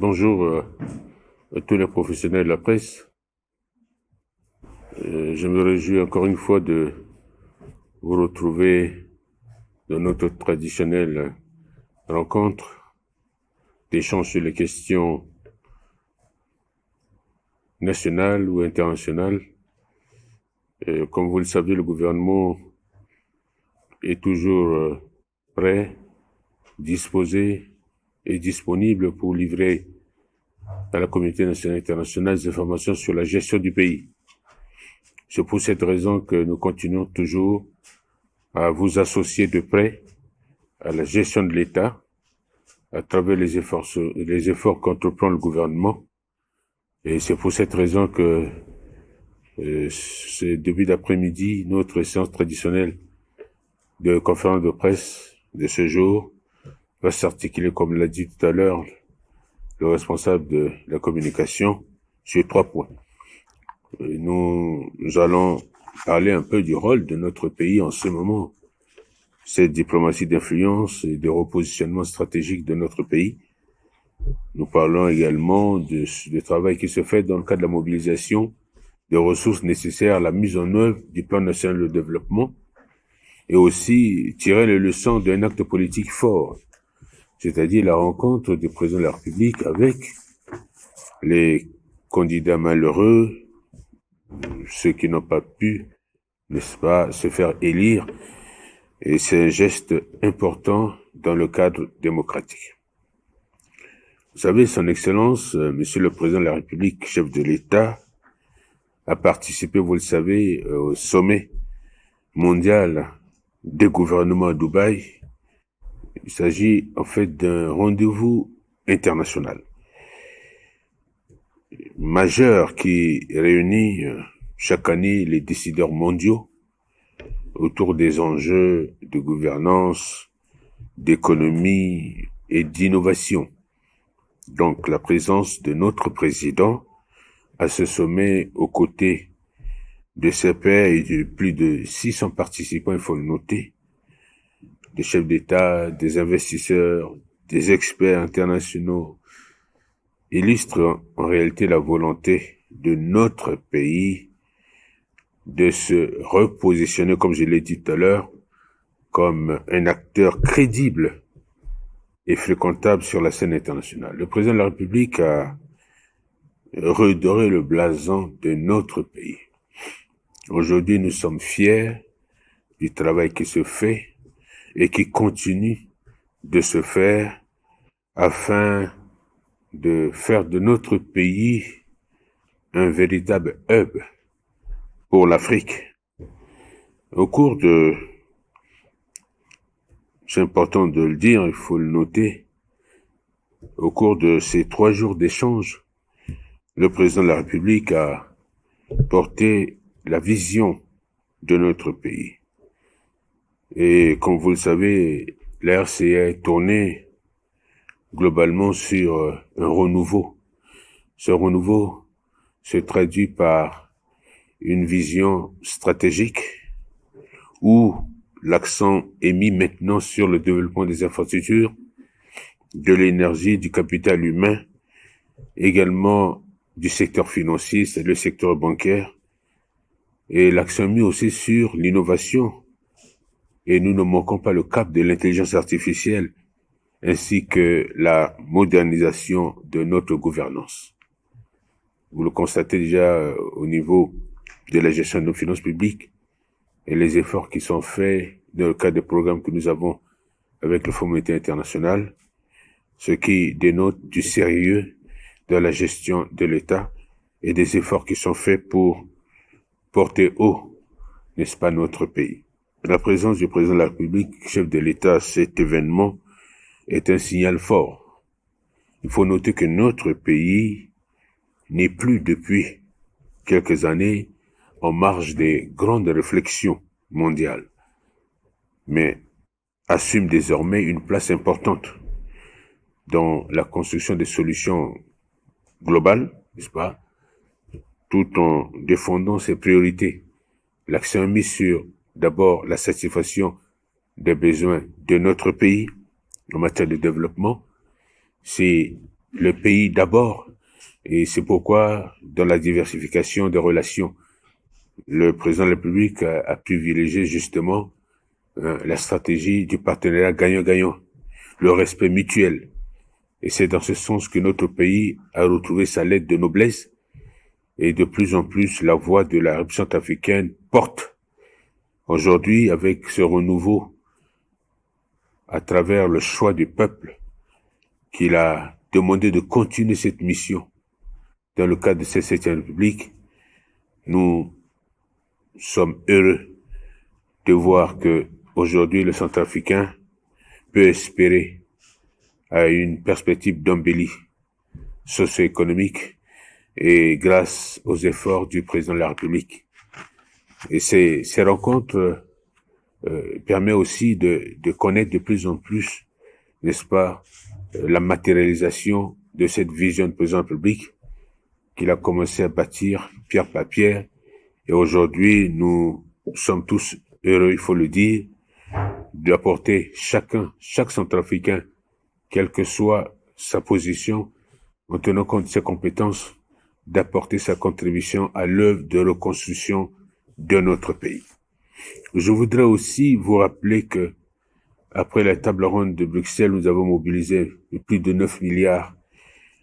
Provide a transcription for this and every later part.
Bonjour à tous les professionnels de la presse. Je me réjouis encore une fois de vous retrouver dans notre traditionnelle rencontre d'échange sur les questions nationales ou internationales. Comme vous le savez, le gouvernement est toujours prêt, disposé et disponible pour livrer à la communauté nationale et internationale des informations sur la gestion du pays. C'est pour cette raison que nous continuons toujours à vous associer de près à la gestion de l'État à travers les efforts qu'entreprend le gouvernement. Et c'est pour cette raison que ce début d'après-midi, notre séance traditionnelle de conférence de presse de ce jour va s'articuler, comme l'a dit tout à l'heure le responsable de la communication, sur 3 points. Nous allons parler un peu du rôle de notre pays en ce moment, cette diplomatie d'influence et de repositionnement stratégique de notre pays. Nous parlons également du travail qui se fait dans le cadre de la mobilisation des ressources nécessaires à la mise en œuvre du plan national de développement et aussi tirer les leçons d'un acte politique fort, c'est-à-dire la rencontre du président de la République avec les candidats malheureux, ceux qui n'ont pas pu, n'est-ce pas, se faire élire. Et c'est un geste important dans le cadre démocratique. Vous savez, Son Excellence, Monsieur le Président de la République, chef de l'État, a participé, vous le savez, au sommet mondial des gouvernements à Dubaï. Il s'agit en fait d'un rendez-vous international majeur qui réunit chaque année les décideurs mondiaux autour des enjeux de gouvernance, d'économie et d'innovation. Donc la présence de notre président à ce sommet aux côtés de ses pairs et de plus de 600 participants, il faut le noter, des chefs d'État, des investisseurs, des experts internationaux, illustre en réalité la volonté de notre pays de se repositionner, comme je l'ai dit tout à l'heure, comme un acteur crédible et fréquentable sur la scène internationale. Le président de la République a redoré le blason de notre pays. Aujourd'hui, nous sommes fiers du travail qui se fait et qui continue de se faire afin de faire de notre pays un véritable hub pour l'Afrique. C'est important de le dire, il faut le noter, au cours de ces 3 jours d'échange, le président de la République a porté la vision de notre pays. Et comme vous le savez, la RCA est tournée globalement sur un renouveau. Ce renouveau se traduit par une vision stratégique où l'accent est mis maintenant sur le développement des infrastructures, de l'énergie, du capital humain, également du secteur financier, c'est le secteur bancaire, et l'accent mis aussi sur l'innovation. Et nous ne manquons pas le cap de l'intelligence artificielle, ainsi que la modernisation de notre gouvernance. Vous le constatez déjà au niveau de la gestion de nos finances publiques et les efforts qui sont faits dans le cadre des programmes que nous avons avec le Fonds monétaire international, ce qui dénote du sérieux de la gestion de l'État et des efforts qui sont faits pour porter haut, n'est-ce pas, notre pays. La présence du président de la République, chef de l'État, à cet événement est un signal fort. Il faut noter que notre pays n'est plus depuis quelques années en marge des grandes réflexions mondiales, mais assume désormais une place importante dans la construction des solutions globales, n'est-ce pas, tout en défendant ses priorités. L'accent mis sur d'abord la satisfaction des besoins de notre pays en matière de développement, c'est le pays d'abord, et c'est pourquoi, dans la diversification des relations, le président de la République a privilégié justement la stratégie du partenariat gagnant-gagnant, le respect mutuel. Et c'est dans ce sens que notre pays a retrouvé sa lettre de noblesse, et de plus en plus la voix de la République centrafricaine porte. Aujourd'hui, avec ce renouveau, à travers le choix du peuple, qu'il a demandé de continuer cette mission dans le cadre de cette 7e République, nous sommes heureux de voir que aujourd'hui le Centrafricain peut espérer à une perspective d'embellie socio-économique et grâce aux efforts du président de la République. Et ces rencontres permettent aussi de connaître de plus en plus, n'est-ce pas, la matérialisation de cette vision de président de la République qu'il a commencé à bâtir pierre par pierre. Et aujourd'hui, nous sommes tous heureux, il faut le dire, d'apporter chaque Centrafricain, quelle que soit sa position, en tenant compte de ses compétences, d'apporter sa contribution à l'œuvre de reconstruction de notre pays. Je voudrais aussi vous rappeler que, après la table ronde de Bruxelles, nous avons mobilisé plus de 9 milliards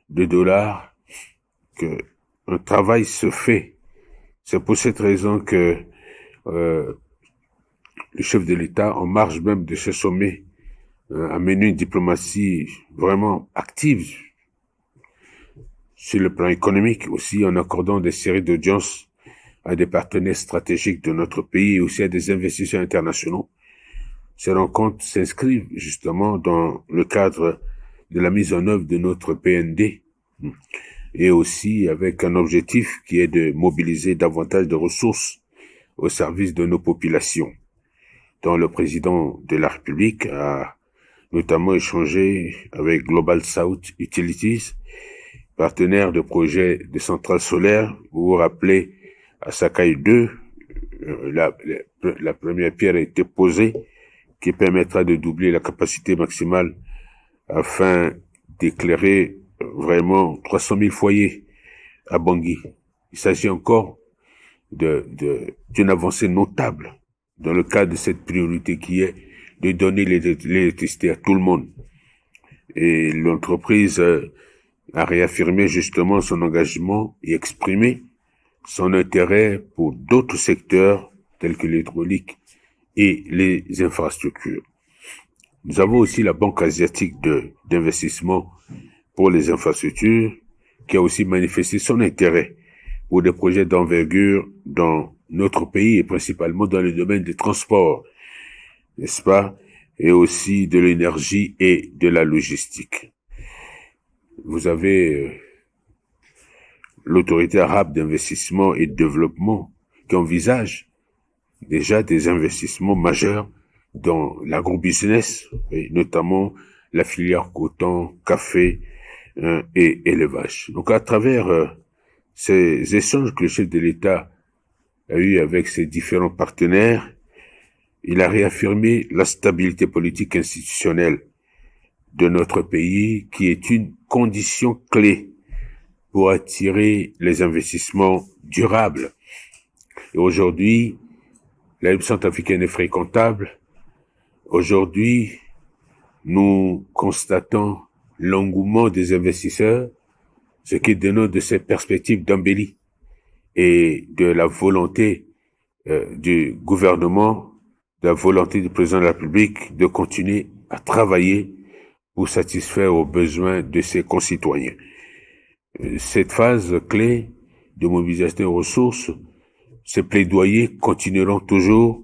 de dollars, que un travail se fait. C'est pour cette raison que le chef de l'État, en marge même de ce sommet, a mené une diplomatie vraiment active sur le plan économique, aussi en accordant des séries d'audiences à des partenaires stratégiques de notre pays et aussi à des investisseurs internationaux. Ces rencontres s'inscrivent justement dans le cadre de la mise en œuvre de notre PND et aussi avec un objectif qui est de mobiliser davantage de ressources au service de nos populations, dont le président de la République a notamment échangé avec Global South Utilities, partenaire de projets de centrales solaires. Vous vous rappelez, à Sakai 2, la première pierre a été posée, qui permettra de doubler la capacité maximale afin d'éclairer vraiment 300 000 foyers à Bangui. Il s'agit encore d'une avancée notable dans le cadre de cette priorité qui est de donner l'électricité à tout le monde. Et l'entreprise a réaffirmé justement son engagement et exprimé son intérêt pour d'autres secteurs tels que l'hydraulique et les infrastructures. Nous avons aussi la Banque asiatique d'investissement pour les infrastructures qui a aussi manifesté son intérêt pour des projets d'envergure dans notre pays et principalement dans le domaine des transports, n'est-ce pas, et aussi de l'énergie et de la logistique. Vous avez l'autorité arabe d'investissement et de développement qui envisage déjà des investissements majeurs dans l'agrobusiness, et notamment la filière coton, café et élevage. Donc à travers ces échanges que le chef de l'État a eu avec ses différents partenaires, il a réaffirmé la stabilité politique institutionnelle de notre pays, qui est une condition clé pour attirer les investissements durables. Et aujourd'hui, la République centrafricaine est fréquentable. Aujourd'hui, nous constatons l'engouement des investisseurs, ce qui dénote de ces perspectives d'embellie et de la volonté du gouvernement, de la volonté du président de la République de continuer à travailler pour satisfaire aux besoins de ses concitoyens. Cette phase clé de mobilisation des ressources, ces plaidoyers continueront toujours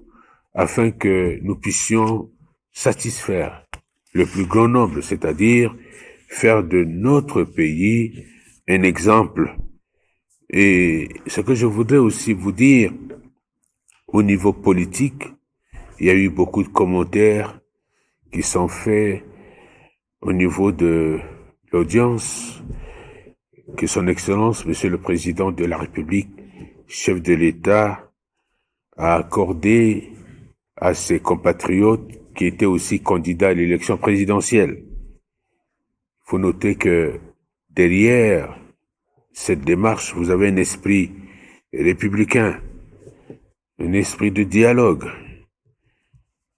afin que nous puissions satisfaire le plus grand nombre, c'est-à-dire faire de notre pays un exemple. Et ce que je voudrais aussi vous dire, au niveau politique, il y a eu beaucoup de commentaires qui sont faits au niveau de l'audience que son Excellence, Monsieur le Président de la République, chef de l'État, a accordé à ses compatriotes qui étaient aussi candidats à l'élection présidentielle. Il faut noter que derrière cette démarche, vous avez un esprit républicain, un esprit de dialogue,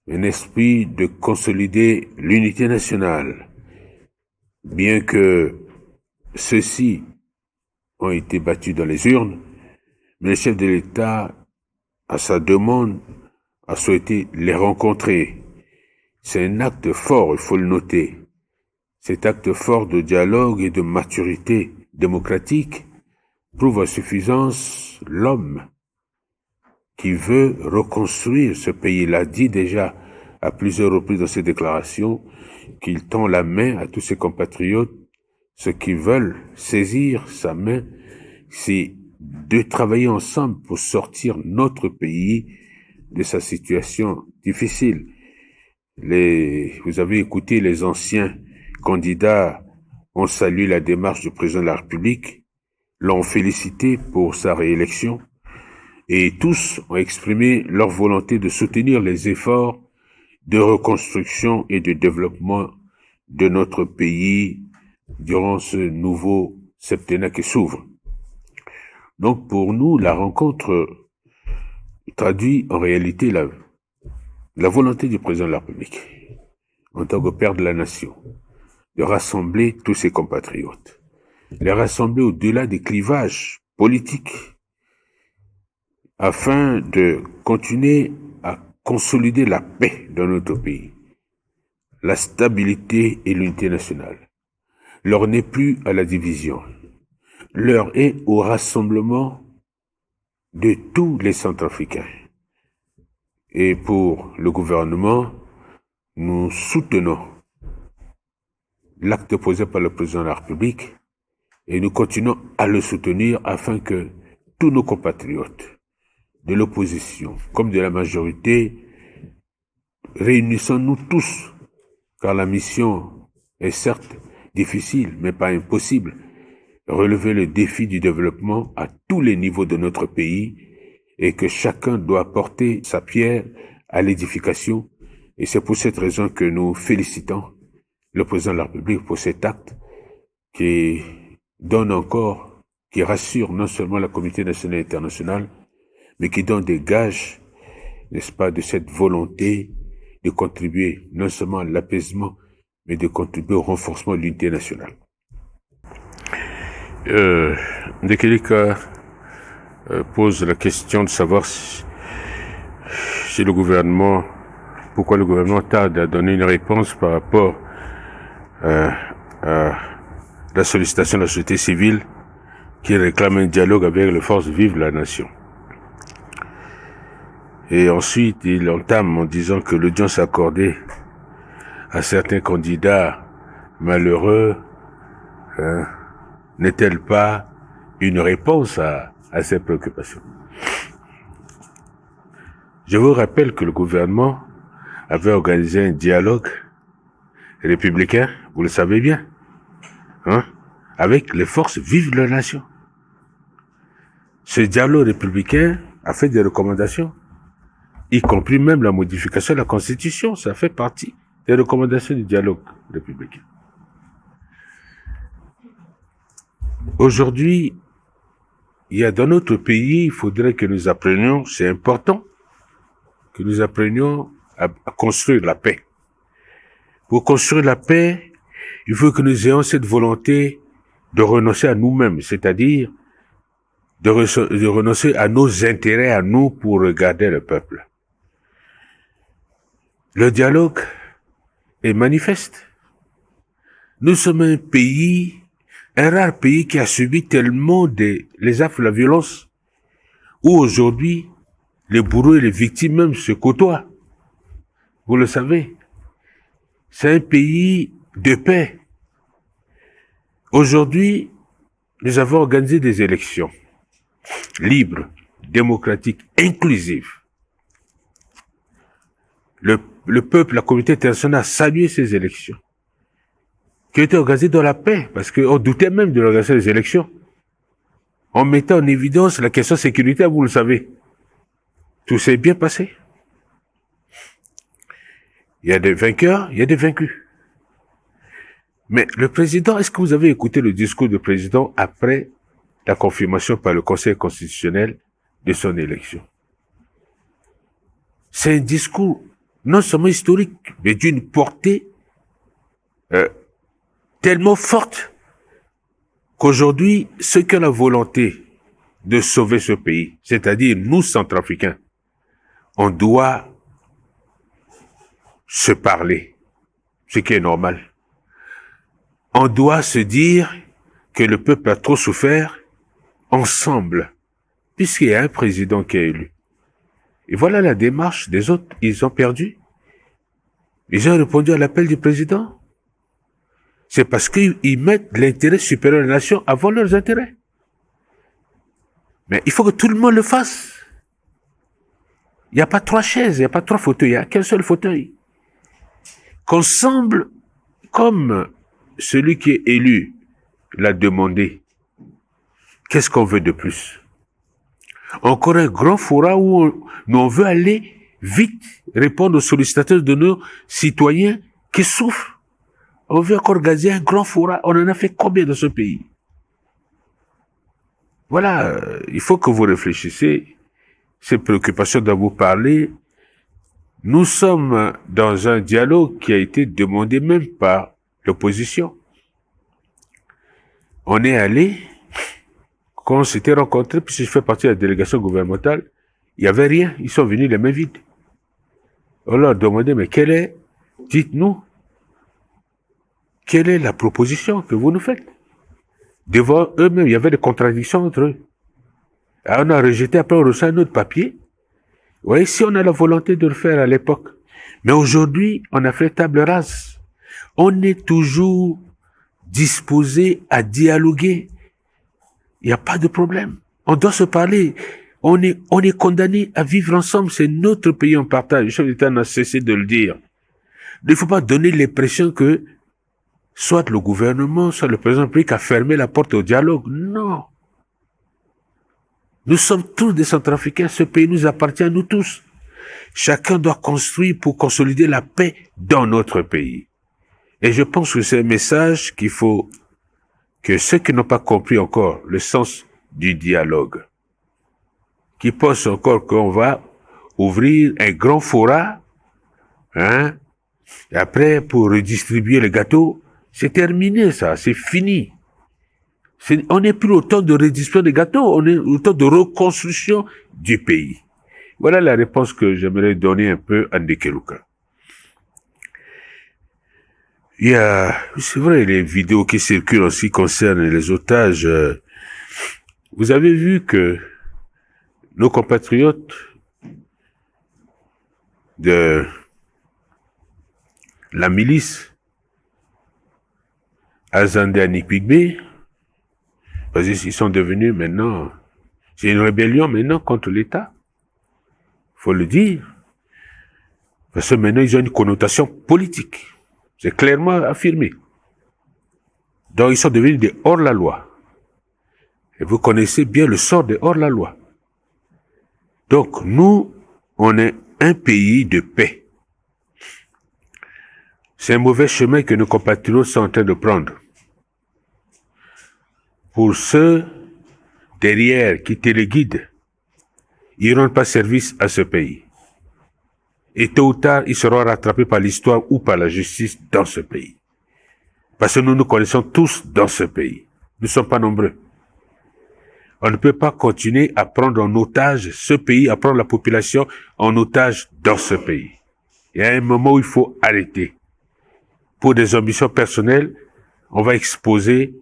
un esprit de consolider l'unité nationale, bien que ceux-ci ont été battus dans les urnes, mais le chef de l'État, à sa demande, a souhaité les rencontrer. C'est un acte fort, il faut le noter. Cet acte fort de dialogue et de maturité démocratique prouve à suffisance l'homme qui veut reconstruire ce pays. Il a dit déjà à plusieurs reprises dans ses déclarations qu'il tend la main à tous ses compatriotes. Ceux qui veulent saisir sa main, c'est de travailler ensemble pour sortir notre pays de sa situation difficile. Vous avez écouté les anciens candidats ont salué la démarche du président de la République, l'ont félicité pour sa réélection, et tous ont exprimé leur volonté de soutenir les efforts de reconstruction et de développement de notre pays durant ce nouveau septennat qui s'ouvre. Donc pour nous, la rencontre traduit en réalité la volonté du président de la République, en tant que père de la nation, de rassembler tous ses compatriotes, les rassembler au-delà des clivages politiques, afin de continuer à consolider la paix dans notre pays, la stabilité et l'unité nationale. L'heure n'est plus à la division. L'heure est au rassemblement de tous les Centrafricains. Et pour le gouvernement, nous soutenons l'acte posé par le président de la République et nous continuons à le soutenir afin que tous nos compatriotes de l'opposition comme de la majorité, réunissons-nous tous, car la mission est certes difficile, mais pas impossible, relever le défi du développement à tous les niveaux de notre pays et que chacun doit porter sa pierre à l'édification. Et c'est pour cette raison que nous félicitons le président de la République pour cet acte qui donne encore, qui rassure non seulement la communauté nationale et internationale, mais qui donne des gages, n'est-ce pas, de cette volonté de contribuer non seulement à l'apaisement, mais de contribuer au renforcement de l'unité nationale. Ndekelika pose la question de savoir si le gouvernement, pourquoi le gouvernement tarde à donner une réponse par rapport à la sollicitation de la société civile qui réclame un dialogue avec les forces vives de la nation. Et ensuite, il entame en disant que l'audience accordée à certains candidats malheureux n'est-elle pas une réponse à ces préoccupations. Je vous rappelle que le gouvernement avait organisé un dialogue républicain, vous le savez bien, avec les forces vives de la nation. Ce dialogue républicain a fait des recommandations, y compris même la modification de la Constitution. Ça fait partie des recommandations du dialogue républicain. Aujourd'hui, il y a dans notre pays, il faudrait que nous apprenions, c'est important, que nous apprenions à construire la paix. Pour construire la paix, il faut que nous ayons cette volonté de renoncer à nous-mêmes, c'est-à-dire de renoncer à nos intérêts, à nous, pour regarder le peuple. Le dialogue est manifeste. Nous sommes un pays, un rare pays qui a subi tellement les actes de la violence, où aujourd'hui, les bourreaux et les victimes même se côtoient. Vous le savez. C'est un pays de paix. Aujourd'hui, nous avons organisé des élections libres, démocratiques, inclusives. Le peuple, la communauté internationale a salué ces élections, qui ont été organisées dans la paix, parce qu'on doutait même de l'organisation des élections, en mettant en évidence la question sécuritaire, vous le savez. Tout s'est bien passé. Il y a des vainqueurs, il y a des vaincus. Mais le président, est-ce que vous avez écouté le discours du président après la confirmation par le Conseil constitutionnel de son élection? C'est un discours non seulement historique, mais d'une portée tellement forte qu'aujourd'hui, ceux qui ont la volonté de sauver ce pays, c'est-à-dire nous, Centrafricains, on doit se parler, ce qui est normal. On doit se dire que le peuple a trop souffert ensemble, puisqu'il y a un président qui est élu. Et voilà la démarche des autres, ils ont perdu. Ils ont répondu à l'appel du président. C'est parce qu'ils mettent l'intérêt supérieur de la nation avant leurs intérêts. Mais il faut que tout le monde le fasse. Il n'y a pas 3 chaises, il n'y a pas 3 fauteuils, il n'y a qu'un seul fauteuil. Qu'on semble comme celui qui est élu l'a demandé. Qu'est-ce qu'on veut de plus? Encore un grand forat où on veut aller vite répondre aux sollicitateurs de nos citoyens qui souffrent. On veut encore gazer un grand forat. On en a fait combien dans ce pays? Voilà, il faut que vous réfléchissiez. Ces préoccupations dont vous parlez, nous sommes dans un dialogue qui a été demandé même par l'opposition. On est allé, quand on s'était rencontrés, puisque je fais partie de la délégation gouvernementale, il n'y avait rien, ils sont venus les mains vides. On leur demandait, mais dites-nous, quelle est la proposition que vous nous faites? Devant eux-mêmes, il y avait des contradictions entre eux. Alors on a rejeté, après on reçoit un autre papier. Vous voyez, si on a la volonté de le faire à l'époque. Mais aujourd'hui, on a fait table rase. On est toujours disposé à dialoguer. Il n'y a pas de problème. On doit se parler. On est condamné à vivre ensemble. C'est notre pays en partage. Le chef d'État n'a cessé de le dire. Il ne faut pas donner l'impression que soit le gouvernement, soit le président de la République a fermé la porte au dialogue. Non. Nous sommes tous des Centrafricains. Ce pays nous appartient à nous tous. Chacun doit construire pour consolider la paix dans notre pays. Et je pense que c'est un message qu'il faut que ceux qui n'ont pas compris encore le sens du dialogue, qui pensent encore qu'on va ouvrir un grand forat, et après pour redistribuer le gâteau, c'est terminé ça, c'est fini. On n'est plus au temps de redistribution des gâteaux, on est au temps de reconstruction du pays. Voilà la réponse que j'aimerais donner un peu à Ndekeluka. Il y a, c'est vrai, les vidéos qui circulent aussi concernent les otages. Vous avez vu que nos compatriotes de la milice Azandani Pigbe, parce qu'ils sont devenus maintenant, c'est une rébellion maintenant contre l'État. Faut le dire. Parce que maintenant, ils ont une connotation politique. C'est clairement affirmé. Donc, ils sont devenus des hors-la-loi. Et vous connaissez bien le sort des hors-la-loi. Donc, nous, on est un pays de paix. C'est un mauvais chemin que nos compatriotes sont en train de prendre. Pour ceux derrière qui téléguident, ils ne rendent pas service à ce pays. Et tôt ou tard, ils seront rattrapés par l'histoire ou par la justice dans ce pays. Parce que nous nous connaissons tous dans ce pays. Nous ne sommes pas nombreux. On ne peut pas continuer à prendre en otage ce pays, à prendre la population en otage dans ce pays. Il y a un moment où il faut arrêter. Pour des ambitions personnelles, on va exposer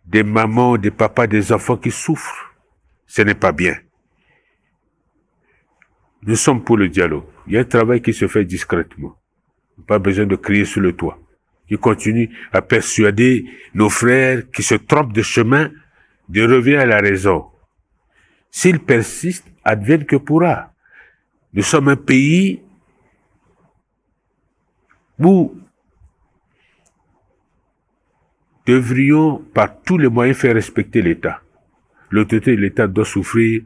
des mamans, des papas, des enfants qui souffrent. Ce n'est pas bien. Nous sommes pour le dialogue. Il y a un travail qui se fait discrètement. Pas besoin de crier sur le toit. Qui continue à persuader nos frères qui se trompent de chemin de revenir à la raison. S'ils persistent, advienne que pourra. Nous sommes un pays où devrions par tous les moyens faire respecter l'État. L'autorité de l'État doit souffrir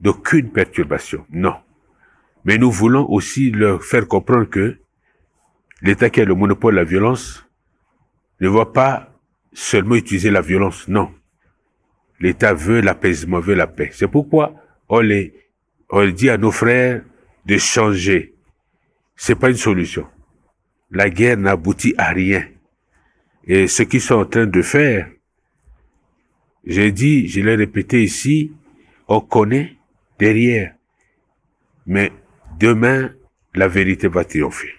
d'aucune perturbation. Non. Mais nous voulons aussi leur faire comprendre que l'État qui a le monopole de la violence ne va pas seulement utiliser la violence, non. L'État veut l'apaisement, veut la paix. C'est pourquoi on dit à nos frères de changer. C'est pas une solution. La guerre n'aboutit à rien. Et ce qu'ils sont en train de faire, j'ai dit, je l'ai répété ici, on connaît derrière. Mais demain, la vérité va triompher.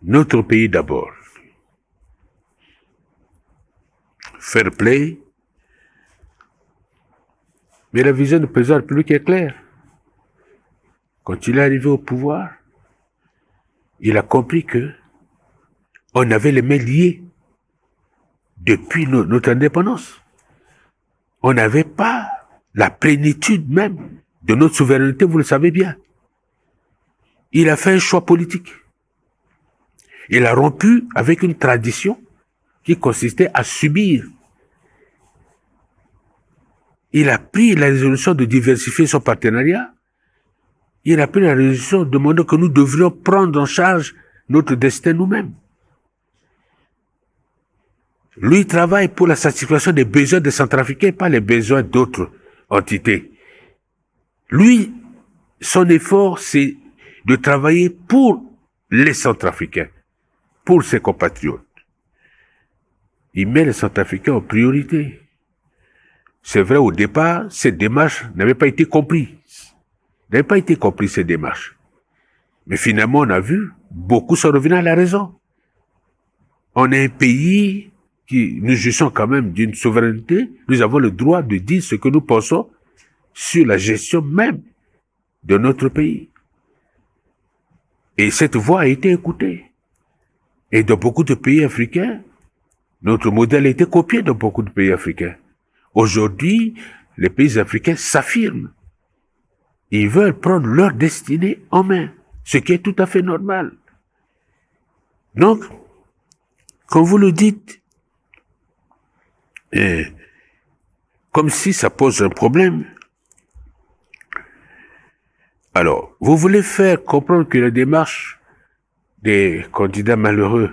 Notre pays d'abord. Fair play. Mais la vision du président de la République est claire. Quand il est arrivé au pouvoir, il a compris que on avait les mains liées depuis notre indépendance. On n'avait pas la plénitude même de notre souveraineté, vous le savez bien. Il a fait un choix politique. Il a rompu avec une tradition qui consistait à subir. Il a pris la résolution de diversifier son partenariat. Il a pris la résolution demandant que nous devrions prendre en charge notre destin nous-mêmes. Lui travaille pour la satisfaction des besoins des Centrafricains, pas les besoins d'autres entités. Lui, son effort, c'est de travailler pour les Centrafricains, pour ses compatriotes. Il met les Centrafricains en priorité. C'est vrai, au départ, cette démarche n'avait pas été comprise. N'avait pas été comprise, cette démarche. Mais finalement, on a vu, beaucoup sont revenus à la raison. On est un pays qui, nous jugeons quand même d'une souveraineté, nous avons le droit de dire ce que nous pensons sur la gestion même de notre pays. Et cette voix a été écoutée. Et dans beaucoup de pays africains, notre modèle a été copié dans beaucoup de pays africains. Aujourd'hui, les pays africains s'affirment. Ils veulent prendre leur destinée en main, ce qui est tout à fait normal. Donc, quand vous le dites, comme si ça pose un problème, alors, vous voulez faire comprendre que la démarche des candidats malheureux,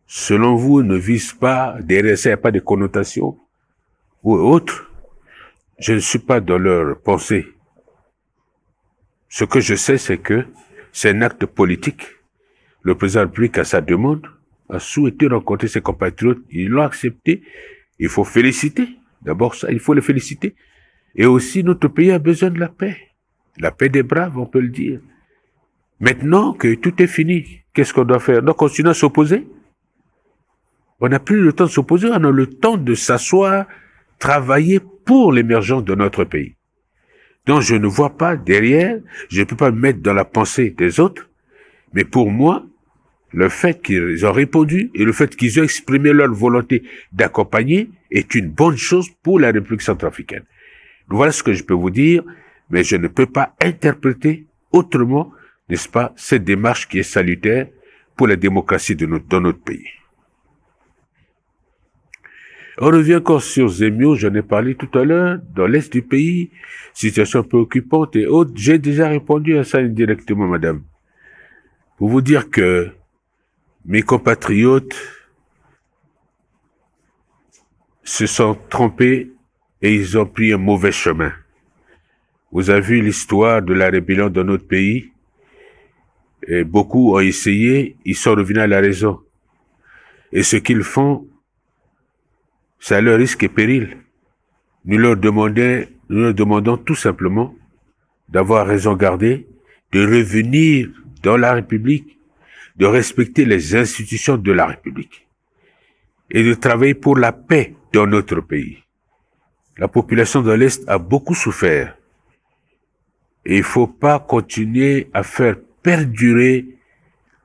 selon vous, ne vise pas, derrière ça, il n'y a pas de connotation ou autre. Je ne suis pas dans leur pensée. Ce que je sais, c'est que c'est un acte politique. Le président de la République, à sa demande, a souhaité rencontrer ses compatriotes. Ils l'ont accepté. Il faut féliciter. D'abord ça, il faut les féliciter. Et aussi, notre pays a besoin de la paix. La paix des braves, on peut le dire. Maintenant que tout est fini, qu'est-ce qu'on doit faire? On doit continuer à s'opposer? On n'a plus le temps de s'opposer, on a le temps de s'asseoir, travailler pour l'émergence de notre pays. Donc je ne vois pas derrière, je ne peux pas me mettre dans la pensée des autres, mais pour moi, le fait qu'ils ont répondu et le fait qu'ils ont exprimé leur volonté d'accompagner est une bonne chose pour la République centrafricaine. Voilà ce que je peux vous dire, mais je ne peux pas interpréter autrement, n'est-ce pas, cette démarche qui est salutaire pour la démocratie dans notre pays. On revient encore sur Zemio, j'en ai parlé tout à l'heure, dans l'est du pays, situation préoccupante et autres. J'ai déjà répondu à ça indirectement, madame. Pour vous dire que mes compatriotes se sont trompés et ils ont pris un mauvais chemin. Vous avez vu l'histoire de la rébellion dans notre pays. Et beaucoup ont essayé, ils sont revenus à la raison. Et ce qu'ils font, c'est à leur risque et péril. Nous leur demandons tout simplement d'avoir raison gardée, de revenir dans la République, de respecter les institutions de la République et de travailler pour la paix dans notre pays. La population de l'Est a beaucoup souffert et il ne faut pas continuer à faire perdurer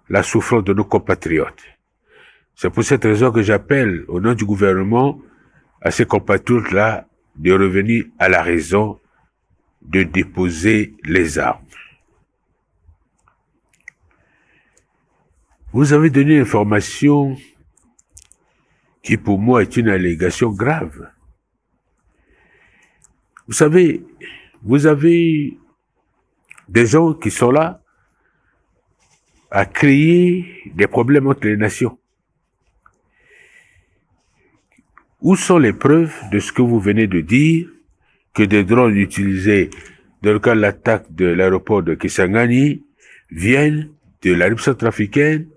la souffrance de nos compatriotes. C'est pour cette raison que j'appelle au nom du gouvernement à ces compatriotes-là de revenir à la raison, de déposer les armes. Vous avez donné une information qui pour moi est une allégation grave. Vous savez, vous avez des gens qui sont là, à créer des problèmes entre les nations. Où sont les preuves de ce que vous venez de dire, que des drones utilisés dans le cas de l'attaque de l'aéroport de Kisangani viennent de la République centrafricaine,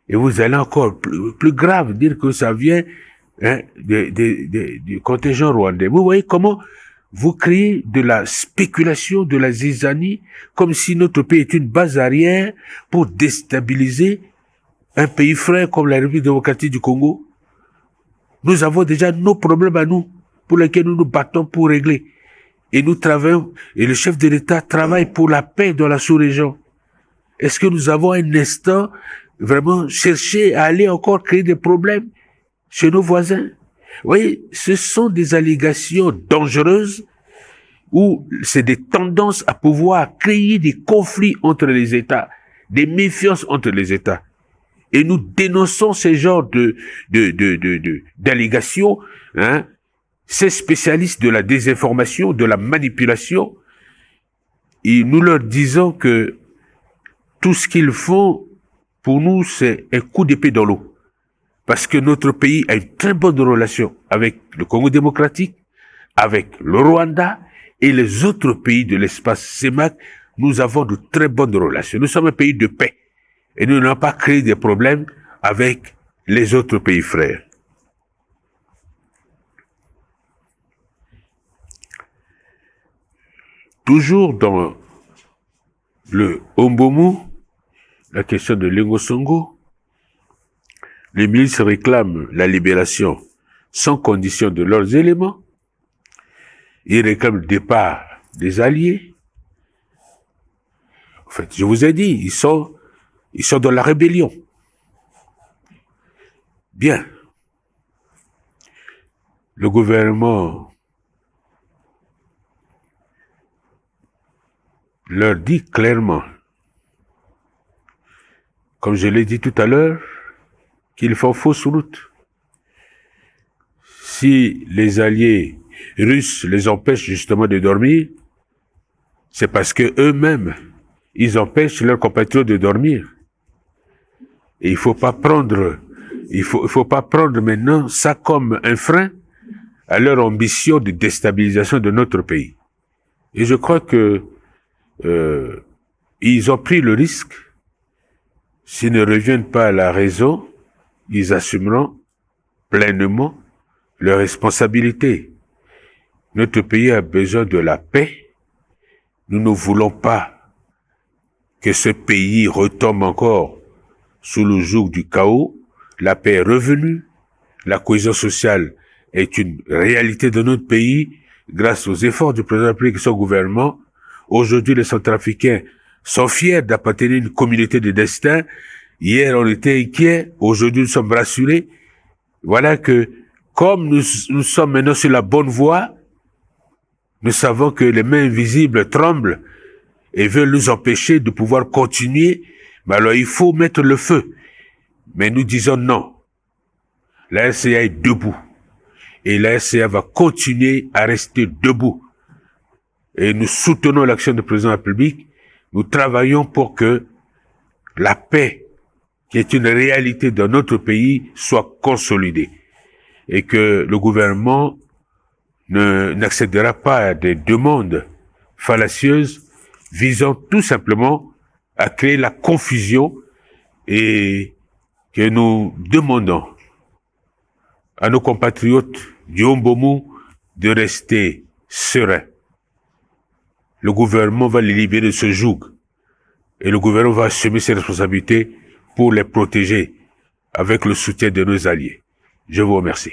et vous allez encore plus grave dire que ça vient du contingent rwandais. Vous voyez comment vous créez de la spéculation, de la zizanie, comme si notre pays est une base arrière pour déstabiliser un pays frère comme la République démocratique du Congo. Nous avons déjà nos problèmes à nous, pour lesquels nous nous battons pour régler. Et nous travaillons, et le chef de l'État travaille pour la paix dans la sous-région. Est-ce que nous avons un instant vraiment cherché à aller encore créer des problèmes chez nos voisins? Vous voyez, ce sont des allégations dangereuses où c'est des tendances à pouvoir créer des conflits entre les États, des méfiances entre les États. Et nous dénonçons ces genres d'allégations, ces spécialistes de la désinformation, de la manipulation, et nous leur disons que tout ce qu'ils font, pour nous, c'est un coup d'épée dans l'eau. Parce que notre pays a une très bonne relation avec le Congo démocratique, avec le Rwanda et les autres pays de l'espace CEMAC. Nous avons de très bonnes relations. Nous sommes un pays de paix. Et nous n'avons pas créé des problèmes avec les autres pays frères. Toujours dans le Ombomu, la question de Lengo Songo, les milices réclament la libération sans condition de leurs éléments. Ils réclament le départ des alliés. En fait, je vous ai dit, ils sont dans la rébellion. Bien. Le gouvernement leur dit clairement, comme je l'ai dit tout à l'heure, qu'ils font fausse route. Si les alliés russes les empêchent justement de dormir, c'est parce que eux-mêmes, ils empêchent leurs compatriotes de dormir. Et il faut pas prendre maintenant ça comme un frein à leur ambition de déstabilisation de notre pays. Et je crois que ils ont pris le risque. S'ils ne reviennent pas à la raison, ils assumeront pleinement leurs responsabilités. Notre pays a besoin de la paix. Nous ne voulons pas que ce pays retombe encore sous le joug du chaos. La paix est revenue. La cohésion sociale est une réalité de notre pays grâce aux efforts du président de la République et son gouvernement. Aujourd'hui, les Centrafricains sont fiers d'appartenir à une communauté de destin. Hier, on était inquiets. Aujourd'hui, nous sommes rassurés. Voilà que, comme nous sommes maintenant sur la bonne voie, nous savons que les mains invisibles tremblent et veulent nous empêcher de pouvoir continuer. Mais alors, il faut mettre le feu. Mais nous disons non. La RCA est debout. Et la RCA va continuer à rester debout. Et nous soutenons l'action du président de la République. Nous travaillons pour que la paix, qui est une réalité dans notre pays, soit consolidée. Et que le gouvernement n'accédera pas à des demandes fallacieuses visant tout simplement à créer la confusion, et que nous demandons à nos compatriotes du Ombomu de rester sereins. Le gouvernement va les libérer de ce joug et le gouvernement va assumer ses responsabilités pour les protéger avec le soutien de nos alliés. Je vous remercie.